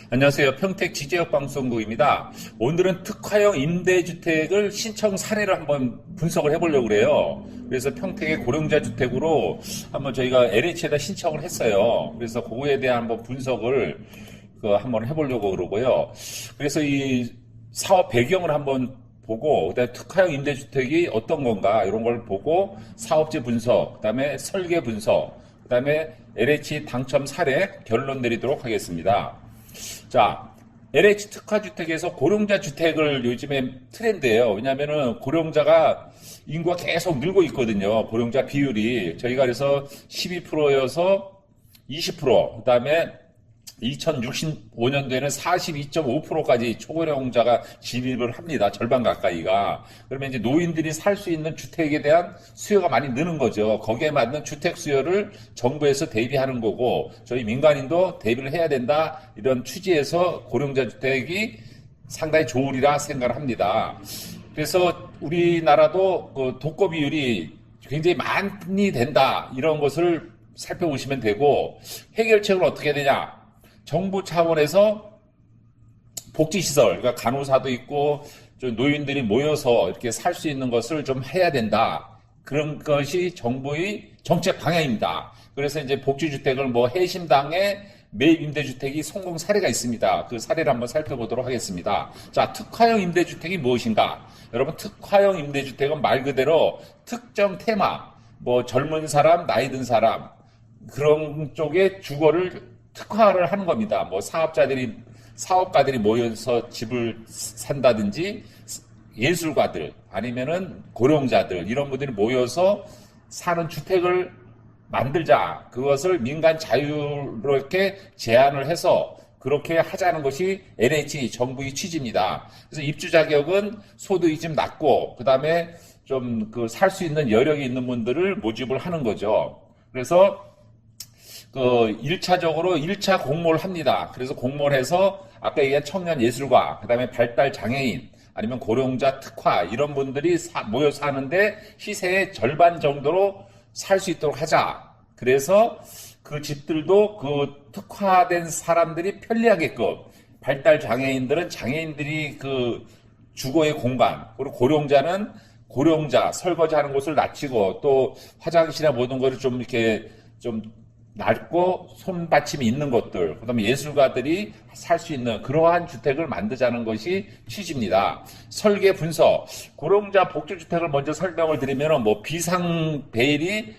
안녕하세요. 평택 지제역 방송국입니다. 오늘은 특화형 임대주택을 신청 사례를 한번 분석을 해보려고 그래요. 그래서 평택의 고령자 주택으로 한번 저희가 LH에다 신청을 했어요. 그래서 그거에 대한 한번 분석을 한번 해보려고 그러고요. 그래서 이 사업 배경을 한번 보고, 그다음에 특화형 임대주택이 어떤 건가 이런 걸 보고 사업지 분석, 그다음에 설계 분석, 그다음에 LH 당첨 사례 결론 내리도록 하겠습니다. 자, LH 특화주택에서 고령자 주택을 요즘에 트렌드예요. 왜냐면은 고령자가 인구가 계속 늘고 있거든요. 고령자 비율이. 저희가 그래서 12%여서 20%, 그 다음에 2065년도에는 42.5%까지 초고령자가 진입을 합니다. 절반 가까이가. 그러면 이제 노인들이 살 수 있는 주택에 대한 수요가 많이 느는 거죠. 거기에 맞는 주택 수요를 정부에서 대비하는 거고, 저희 민간인도 대비를 해야 된다. 이런 취지에서 고령자 주택이 상당히 좋으리라 생각을 합니다. 그래서 우리나라도 그 독거 비율이 굉장히 많이 된다. 이런 것을 살펴보시면 되고, 해결책은 어떻게 되냐? 정부 차원에서 복지시설, 그러니까 간호사도 있고 좀 노인들이 모여서 이렇게 살 수 있는 것을 좀 해야 된다. 그런 것이 정부의 정책 방향입니다. 그래서 이제 복지주택을 해심당의 매입 임대주택이 성공 사례가 있습니다. 그 사례를 한번 살펴보도록 하겠습니다. 자, 특화형 임대주택이 무엇인가? 여러분, 특화형 임대주택은 말 그대로 특정 테마, 젊은 사람, 나이 든 사람, 그런 쪽에 주거를 특화를 하는 겁니다. 사업가들이 모여서 집을 산다든지, 예술가들, 아니면은 고령자들, 이런 분들이 모여서 사는 주택을 만들자. 그것을 민간 자유롭게 제안을 해서 그렇게 하자는 것이 LH 정부의 취지입니다. 그래서 입주 자격은 소득이 좀 낮고, 그 다음에 좀 살 수 있는 여력이 있는 분들을 모집을 하는 거죠. 그래서 1차적으로 1차 공모를 합니다. 그래서 공모를 해서 아까 얘기한 청년 예술가, 그 다음에 발달 장애인, 아니면 고령자 특화, 이런 분들이 모여 사는데 시세의 절반 정도로 살 수 있도록 하자. 그래서 그 집들도 그 특화된 사람들이 편리하게끔, 발달 장애인들은 장애인들이 그 주거의 공간, 그리고 고령자는 고령자, 설거지하는 곳을 낮추고, 또 화장실이나 모든 것을 좀 이렇게 좀 낮고 손받침이 있는 것들, 그다음에 예술가들이 살 수 있는 그러한 주택을 만들자는 것이 취지입니다. 설계 분석, 고령자 복지주택을 먼저 설명을 드리면 비상 베일이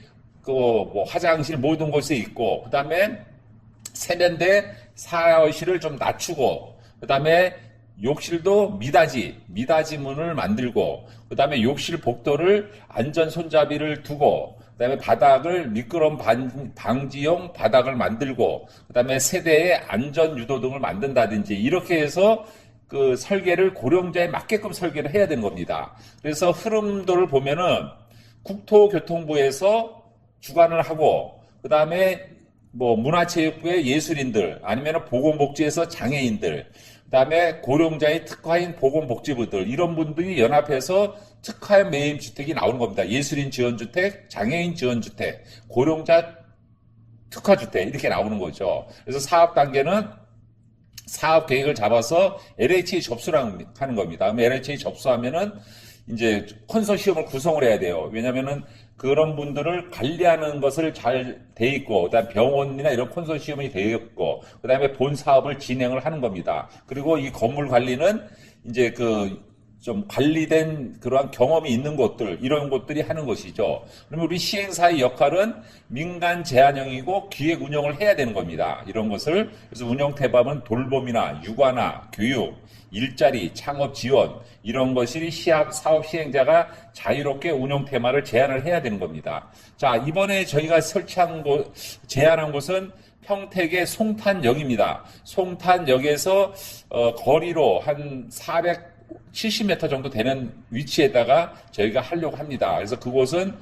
화장실 모든 곳에 있고, 그다음에 세면대 사열실을 좀 낮추고, 그다음에 욕실도 미닫이 문을 만들고, 그다음에 욕실 복도를 안전 손잡이를 두고, 그다음에 바닥을 미끄럼 방지용 바닥을 만들고, 그다음에 세대에 안전 유도등을 만든다든지, 이렇게 해서 그 설계를 고령자에 맞게끔 설계를 해야 되는 겁니다. 그래서 흐름도를 보면은 국토교통부에서 주관을 하고, 그다음에 문화체육부의 예술인들, 아니면 보건복지에서 장애인들, 그다음에 고령자의 특화인 보건복지부들, 이런 분들이 연합해서 특화형 매입 주택이 나오는 겁니다. 예술인 지원주택, 장애인 지원주택, 고령자 특화주택, 이렇게 나오는 거죠. 그래서 사업 단계는 사업 계획을 잡아서 LH에 접수를 하는 겁니다. 그럼 LH에 접수하면은 이제 컨소시엄을 구성을 해야 돼요. 왜냐면은 그런 분들을 관리하는 것을 잘 돼 있고, 그다음 병원이나 이런 컨소시엄이 돼 있고, 그다음에 본 사업을 진행을 하는 겁니다. 그리고 이 건물 관리는 이제 좀 관리된 그러한 경험이 있는 곳들, 이런 곳들이 하는 것이죠. 그러면 우리 시행사의 역할은 민간 제한형이고 기획 운영을 해야 되는 겁니다. 이런 것을. 그래서 운영 태밥은 돌봄이나 육아나 교육, 일자리, 창업 지원, 이런 것이 사업 시행자가 자유롭게 운영 테마를 제안을 해야 되는 겁니다. 자, 이번에 저희가 제안한 곳은 평택의 송탄역입니다. 송탄역에서 거리로 한 470m 정도 되는 위치에다가 저희가 하려고 합니다. 그래서 그곳은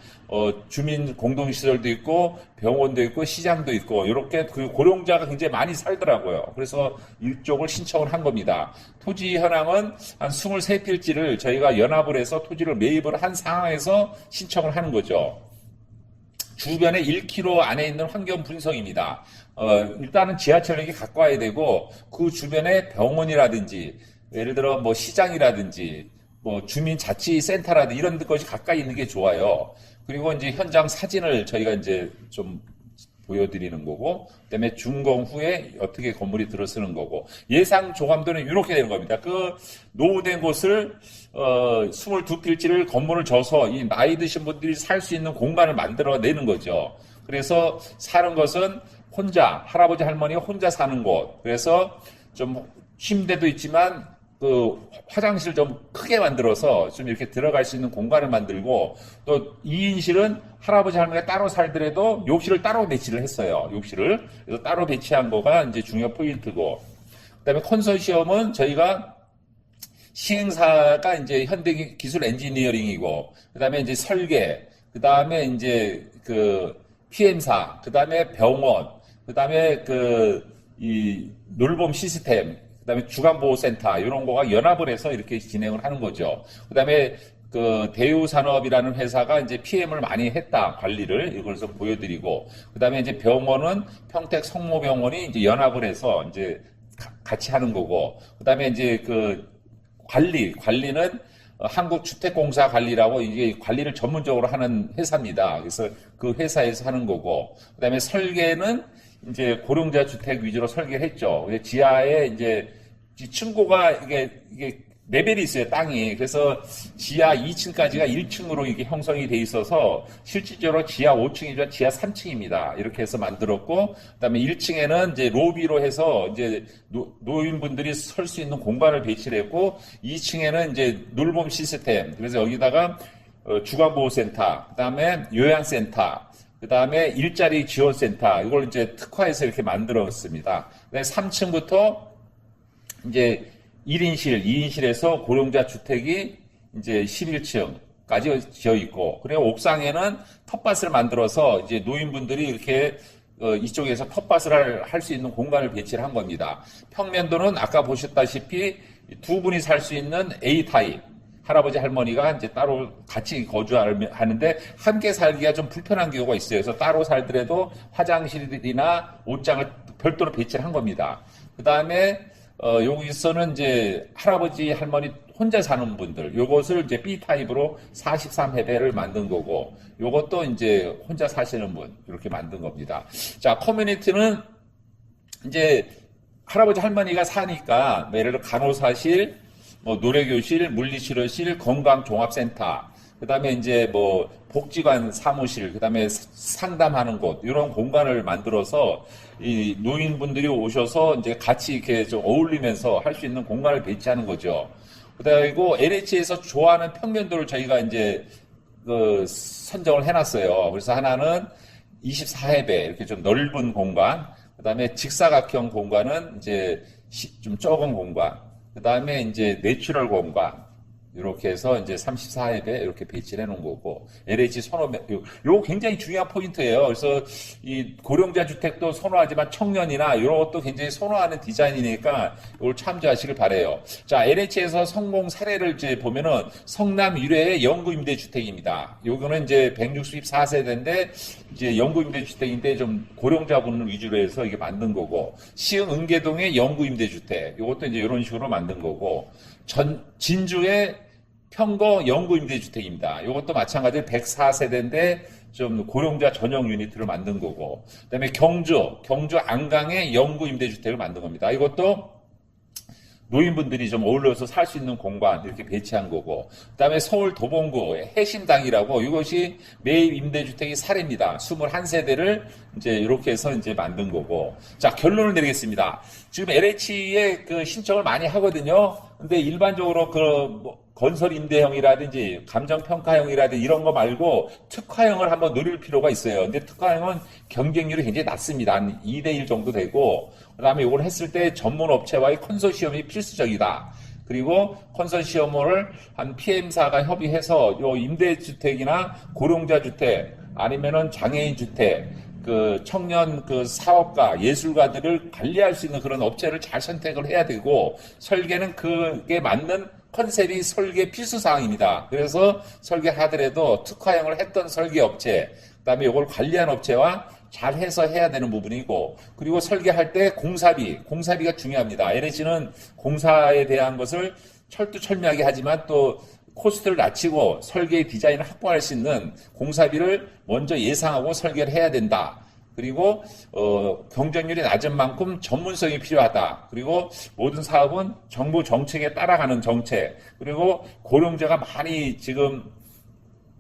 주민 공동시설도 있고 병원도 있고 시장도 있고, 이렇게 고령자가 굉장히 많이 살더라고요. 그래서 이쪽을 신청을 한 겁니다. 토지 현황은 한 23필지를 저희가 연합을 해서 토지를 매입을 한 상황에서 신청을 하는 거죠. 주변에 1km 안에 있는 환경 분석입니다. 일단은 지하철역이 가까워야 되고 그 주변에 병원이라든지 예를 들어 뭐 시장이라든지 뭐 주민자치센터라든지 이런 것이 가까이 있는 게 좋아요. 그리고 이제 현장 사진을 저희가 이제 좀 보여드리는 거고, 그다음에 준공 후에 어떻게 건물이 들어서는 거고, 예상 조감도는 이렇게 되는 겁니다. 그 노후된 곳을 22필지를 건물을 져서 이 나이 드신 분들이 살 수 있는 공간을 만들어내는 거죠. 그래서 사는 것은 혼자, 할아버지 할머니가 혼자 사는 곳. 그래서 좀 침대도 있지만 그 화장실 좀 크게 만들어서 좀 이렇게 들어갈 수 있는 공간을 만들고, 또 2인실은 할아버지 할머니가 따로 살더라도 욕실을 따로 배치를 했어요. 욕실을. 그래서 따로 배치한 거가 이제 중요 포인트고, 그다음에 컨소시엄은 저희가 시행사가 이제 현대기술 엔지니어링이고, 그다음에 이제 설계, 그다음에 이제 그 PM사, 그다음에 병원, 그다음에 이 놀봄 시스템, 그다음에 주간보호센터 이런 거가 연합을 해서 이렇게 진행을 하는 거죠. 그다음에 그 대우산업이라는 회사가 이제 PM을 많이 했다, 관리를 이걸서 보여드리고, 그다음에 이제 병원은 평택 성모병원이 이제 연합을 해서 이제 같이 하는 거고, 그다음에 이제 그 관리는 한국주택공사관리라고 이게 관리를 전문적으로 하는 회사입니다. 그래서 그 회사에서 하는 거고, 그다음에 설계는 이제 고령자 주택 위주로 설계를 했죠. 지하에 이제 층고가 이게 레벨이 있어요, 땅이. 그래서 지하 2층까지가 1층으로 이게 형성이 돼 있어서 실질적으로 지하 5층이죠, 지하 3층입니다. 이렇게 해서 만들었고, 그다음에 1층에는 이제 로비로 해서 이제 노인분들이 설 수 있는 공간을 배치를 했고, 2층에는 이제 놀봄 시스템. 그래서 여기다가 주간보호센터, 그다음에 요양센터, 그다음에 일자리 지원센터, 이걸 이제 특화해서 이렇게 만들었습니다. 3층부터 이제 1인실, 2인실에서 고령자 주택이 이제 11층까지 지어 있고, 그리고 옥상에는 텃밭을 만들어서 이제 노인분들이 이렇게 이쪽에서 텃밭을 할 수 있는 공간을 배치를 한 겁니다. 평면도는 아까 보셨다시피 두 분이 살 수 있는 A타입, 할아버지 할머니가 이제 따로 같이 거주하는데 함께 살기가 좀 불편한 경우가 있어요. 그래서 따로 살더라도 화장실이나 옷장을 별도로 배치를 한 겁니다. 그 다음에 여기서는 이제 할아버지 할머니 혼자 사는 분들, 요것을 이제 B타입으로 43회배를 만든 거고, 요것도 이제 혼자 사시는 분 이렇게 만든 겁니다. 자, 커뮤니티는 이제 할아버지 할머니가 사니까 예를 들어 간호사실, 뭐 노래교실, 물리치료실, 건강종합센터, 그다음에 이제 뭐 복지관 사무실, 그다음에 상담하는 곳, 이런 공간을 만들어서 이 노인분들이 오셔서 이제 같이 이렇게 좀 어울리면서 할 수 있는 공간을 배치하는 거죠. 그리고 LH에서 좋아하는 평면도를 저희가 이제 선정을 해놨어요. 그래서 하나는 24회배 이렇게 좀 넓은 공간, 그다음에 직사각형 공간은 이제 좀 적은 공간, 그다음에 이제 내추럴 공간, 이렇게 해서 이제 34회배 이렇게 배치를 해놓은 거고, LH 선호, 요거 굉장히 중요한 포인트예요. 그래서 이 고령자 주택도 선호하지만 청년이나 이런 것도 굉장히 선호하는 디자인이니까 이걸 참조하시길 바래요. 자, LH에서 성공 사례를 이제 보면은 성남 유래의 영구임대주택입니다. 요거는 이제 164세대인데 이제 영구임대주택인데 좀 고령자분을 위주로 해서 이게 만든 거고, 시흥 은계동의 영구임대주택, 요것도 이제 이런 식으로 만든 거고, 진주의 평거 영구임대주택입니다. 이것도 마찬가지로 104세대인데 좀 고령자 전용 유니트를 만든 거고, 그다음에 경주 안강의 영구임대주택을 만든 겁니다. 이것도 노인분들이 좀 어울려서 살 수 있는 공간 이렇게 배치한 거고, 그다음에 서울 도봉구의 해심당이라고, 이것이 매입 임대주택이 사례입니다. 21세대를 이제 이렇게 해서 이제 만든 거고. 자, 결론을 내리겠습니다. 지금 LH에 그 신청을 많이 하거든요. 근데 일반적으로 건설 임대형이라든지 감정평가형이라든지 이런 거 말고 특화형을 한번 노릴 필요가 있어요. 근데 특화형은 경쟁률이 굉장히 낮습니다. 한 2대1 정도 되고, 그 다음에 이걸 했을 때 전문 업체와의 컨소시엄이 필수적이다. 그리고 컨소시엄을 한 PM사가 협의해서 요 임대주택이나 고령자 주택 아니면은 장애인 주택, 그 청년 그 사업가, 예술가들을 관리할 수 있는 그런 업체를 잘 선택을 해야 되고, 설계는 그게 맞는 컨셉이 설계 필수 사항입니다. 그래서 설계하더라도 특화형을 했던 설계 업체, 그다음에 이걸 관리한 업체와 잘 해서 해야 되는 부분이고, 그리고 설계할 때 공사비가 중요합니다. LH는 공사에 대한 것을 철두철미하게 하지만 또 코스트를 낮추고 설계의 디자인을 확보할 수 있는 공사비를 먼저 예상하고 설계를 해야 된다. 그리고 경쟁률이 낮은 만큼 전문성이 필요하다. 그리고 모든 사업은 정부 정책에 따라가는 정책. 그리고 고령자가 많이 지금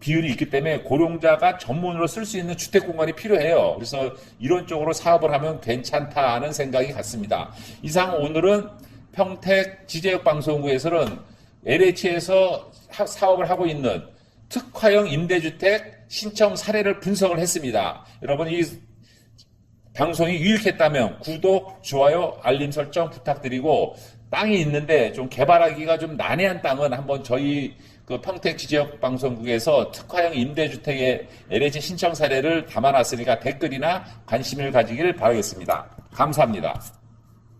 비율이 있기 때문에 고령자가 전문으로 쓸 수 있는 주택 공간이 필요해요. 그래서 이런 쪽으로 사업을 하면 괜찮다는 생각이 같습니다. 이상 오늘은 평택 지제역방송국에서는 LH에서 사업을 하고 있는 특화형 임대주택 신청 사례를 분석을 했습니다. 여러분 이 방송이 유익했다면 구독, 좋아요, 알림 설정 부탁드리고, 땅이 있는데 좀 개발하기가 좀 난해한 땅은 한번 저희 그 평택 지역 방송국에서 특화형 임대주택의 LH 신청 사례를 담아놨으니까 댓글이나 관심을 가지길 바라겠습니다. 감사합니다.